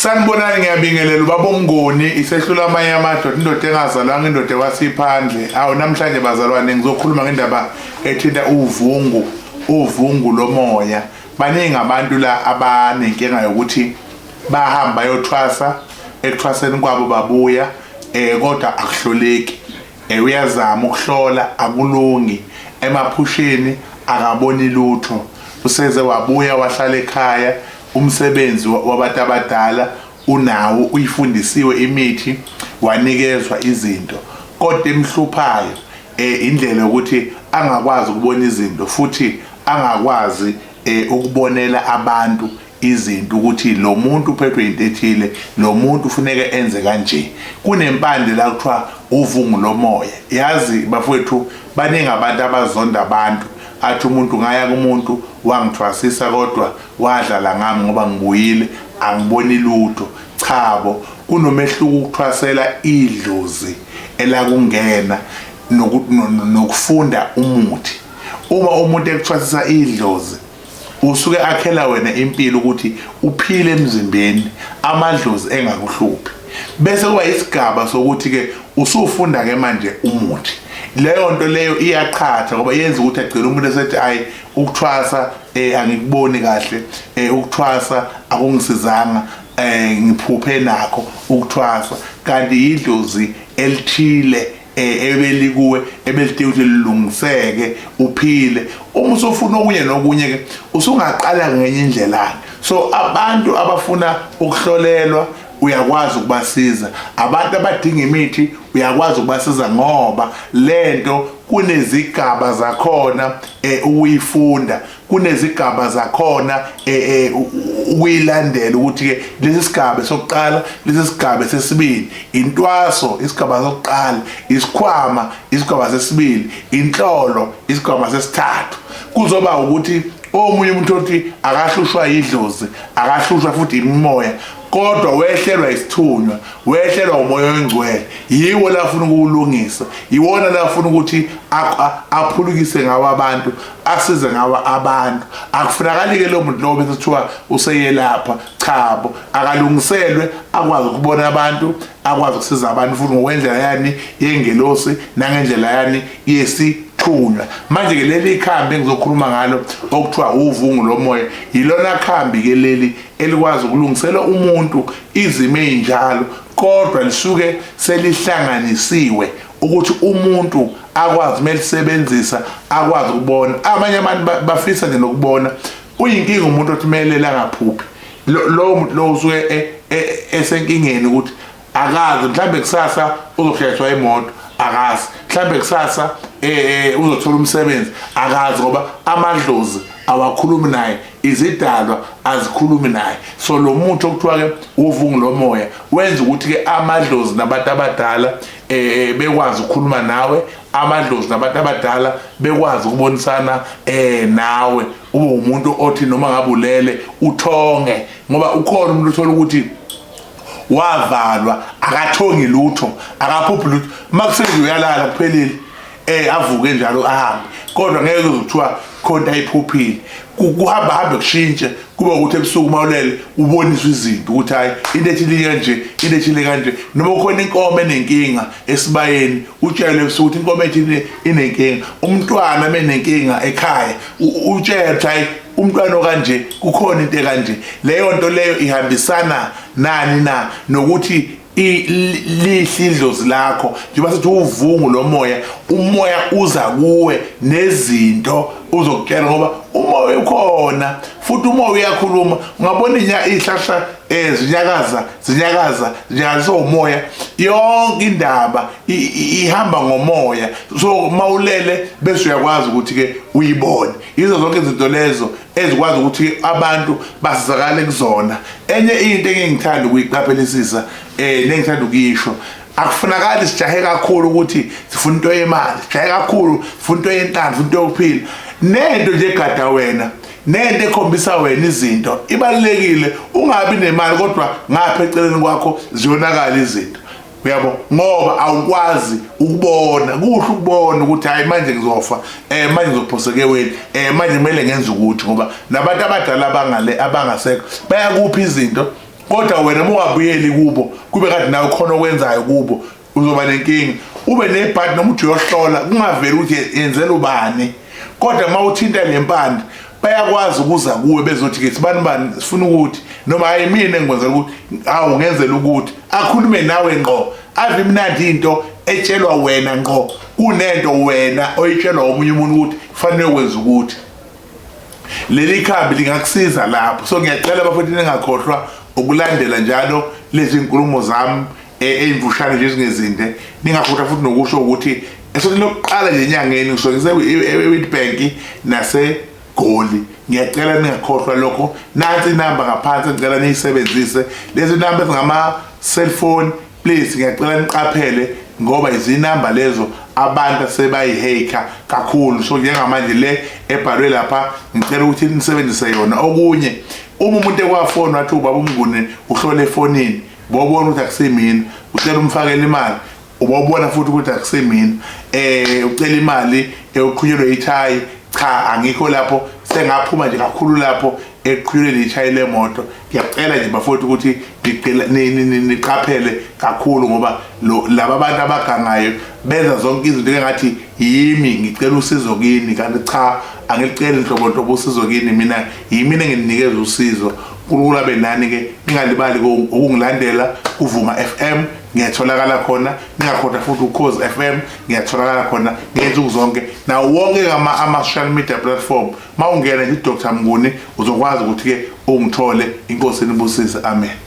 Sanibonani ngiyabingelela ubaba Mnguni isehlula amanye amadoda indoda engazalwanga indoda kwasiphandle awu namhlanje bazalwane ngizokhuluma ngendaba ethinta uvungu lomoya baningi abantu la abanenkinga yokuthi bahamba yothwasa ekuthwaseni kwabo babuya kodwa akuhloleki uyazama ukuhlola akulungi emaphusheni akaboni lutho useze wabuya wahlala ekhaya umsebenzi wabantu abadala unawo uyifundisiwe imithi wanikezwa izinto kodwa emhluphayo indlela ukuthi angakwazi ukubona izinto futhi angakwazi ukubonela abantu izinto ukuthi lo muntu uphethwe into ethile lo muntu ufuneka enze kanje kunempande la kuthiwa uvungu lomoya yazi bafowethu baningi abantu abazonda abantu athi umuntu ngaya kumuntu wangithwasisa kodwa wadlala ngami ngoba ngibuyile angiboni lutho chabo kunomehluko ukuthwasela idlozi elakungena nokufunda umuthi uma umuntu ekuthwasisa idlozi usuke akhela wena impilo ukuthi uphile emzimbeni amadlozi engakuhluphi bese kuba isigaba sokuthi ke usufunda ke manje umuthi leyo nto leyo iyaqhatha ngoba yenza ukuthi agcina umuntu esethi ayi ukuthwasa angikuboni kahle ukuthwasa akungisizanga ngiphuphe nakho ukuthwasa kanti idlozi elithile ebelikuwe ebelithe ukuthi lilungiseke uphile uma usufuna okunye nokunye ke usungaqala ngenye indlela so abantu abafuna ukuhlolelwa uyakwazi ukubasiza abantu abadinga imithi uyakwazi ukubasiza ngoba lento kunezigaba zakhona uyifunda kunezigaba zakhona uyilandela ukuthi ke lesi sigaba sokuqala lesi sigaba sesibili intwaso isigaba sokuqala isikhwama isigaba sesibili inhlolo isigaba sesithathu kuzoba ukuthi omunye umuntu othi akahlushwa idlozi akahlushwa futhi imimoya kodwa wehlelwa isithunywa wehlelwa umoya oyingcwele yiwo la afuna ukulungisa yiwona la afuna ukuthi aphulukise ngawo abantu asize ngawo abantu akufunakali ke lo muntu lo bese kuthiwa useyelapha chabo akalungiselwe akwazi ukubona abantu akwazi ukusiza abantu futhi ngokwendlela yani yengelosi nangendlela yani yesithunywa manje ke leli khambi engizokhuluma ngalo okuthiwa uvungu lomoya yilona khambi ke leli elikwazi ukulungisela umuntu izimo ezinjalo kodwa lisuke selihlanganisiwe ukuthi umuntu akwazi melisebenzisa akwazi ukubona abanye abantu bafisa nje nokubona uyinkinga umuntu othi kumele langaphuphi lo muntu lo usuke esenkingeni ukuthi akazi mhlambe kusasa uzohleshwa imoto akazi mhlambe kusasa uzothola umsebenzi akazi ngoba amadlozi awakhulumi naye izidalwa azikhulumi naye so lo muntu okuthiwa ke uvungu lomoya wenza ukuthi ke amadlozi nabantu abadala bekwazi ukukhuluma nawe amadlozi nabantu abadala bekwazi ukubonisana nawe ube umuntu othi noma ngabe ulele uthonge ngoba ukhona umuntu othola ukuthi wavalwa akathongi lutho akaphuphi lutho makusenje uyalala kuphelile avuke njalo ahambe kodwa ngeke uzothiwa khona ayiphuphile kuhamba hambe kushintshe kuba ukuthi ebusuku mawulele uboniswa izinto ukuthi hayi into ethile kanje into ethile kanje noma khona inkomo enenkinga esibayeni utshele ebusuku ukuthi inkomo ethile inenkinga umntwana menenkinga ekhaya utshele hayi umntwana kanje kukhona into kanje leyo nto leyo ihambisana nani na nokuthi idlozi lakho njengoba sithi uvungu lomoya umoya uza kuwe nezinto uzokutshela ngoba umoya ukhona futhi umoya uyakhuluma ungabona ihlahla zinyakaza njengasomoya yonke indaba ihamba ngomoya so mawulele bese uyakwazi ukuthi ke uyibone izo zonke izinto lezo ezikwazi ukuthi abantu basizakale kuzona enye into engingithanda ukuyiqaphelisisa nengithanda ukuyisho akufunakali sijahe kakhulu ukuthi sifuna into yemali sijahe kakhulu sifuna into yenhlalo sifuna into yokuphila nento nje egada wena nento ekhombisa wena izinto ibalekile ungabi nemali kodwa ngapha eceleni kwakho ziyonakala izinto uyabo ngoba awukwazi ukubona kuhle ukubona ukuthi hayi manje ngizofa manje ngizophoseke wena manje kumele ngenze ukuthi ngoba nabantu abadala abangale abangasekho bayakuphi izinto kodwa wena mongabuyeli kubo kube kade nawe khona okwenzayo kubo uzoba nenkinga. Ube nebhadi noma uthi uyohlola kungaveli ukuthi yenzela ubani, kodwa mawuthinta lempande bayakwazi ukuza kuwe bezothi ke sibani bani sifuna ukuthi noma hayi mina engizenzela ukuthi awu ngenzela ukuthi akhulume nawe ngqo, ave imnandi into etshelwa wena ngqo kunento wena oyitshelwa omunye umuntu ukuthi kufanele ukwenza ukuthi. Leli khambi lingakusiza lapho. So ngiyacela bafowethu ningakhohlwa ukulandela njalo lezi inkulumo zami eyimvushane nje ezingezinde. Ningakhohlwa futhi nokusho ukuthi esontweni lokuqala nje enyangeni ngisokise eWitbank nase Goli. Ngiyacela ningakhohlwa lokho. Nansi inamba ngaphansi ngicela niyisebenzise. Lezi namba ezingama cellphone please ngiyacela niqaphele ngoba izinamba lezo abantu sebayiheka kakhulu. So njengamanje le ebhalwe lapha ngicela ukuthi nisebenzise yona. Okunye uma umuntu ekwafona wathi ubaba Mnguni uhlole efonini bobona ukuthi akusemina ucela umfakele imali ubobona futhi ukuthi akusemina ucela imali eqhunyelwe ithayi cha angikho lapho sengaphuma nje kakhulu lapho eqhulele ithayi lemoto. Ngiyacela nje bafowethu ukuthi niqaphele kakhulu ngoba laba abantu abagangayo benza zonke izinto engathi yimi ngicela usizo kini kanti cha angicela inhlobonhlobo usizo kini, mina yimina enginikeza usizo. Kulula benani ke ningalibali ukungilandela uVuma FM ngiyatholakala khona, ningakhohlwa futhi uKhozi FM ngiyatholakala khona ngensuku zonke nawo wonke ama social media platform. Mawungena nje Dr. Mnguni uzokwazi ukuthi ke ungithole. Inkosi inibusise, amen.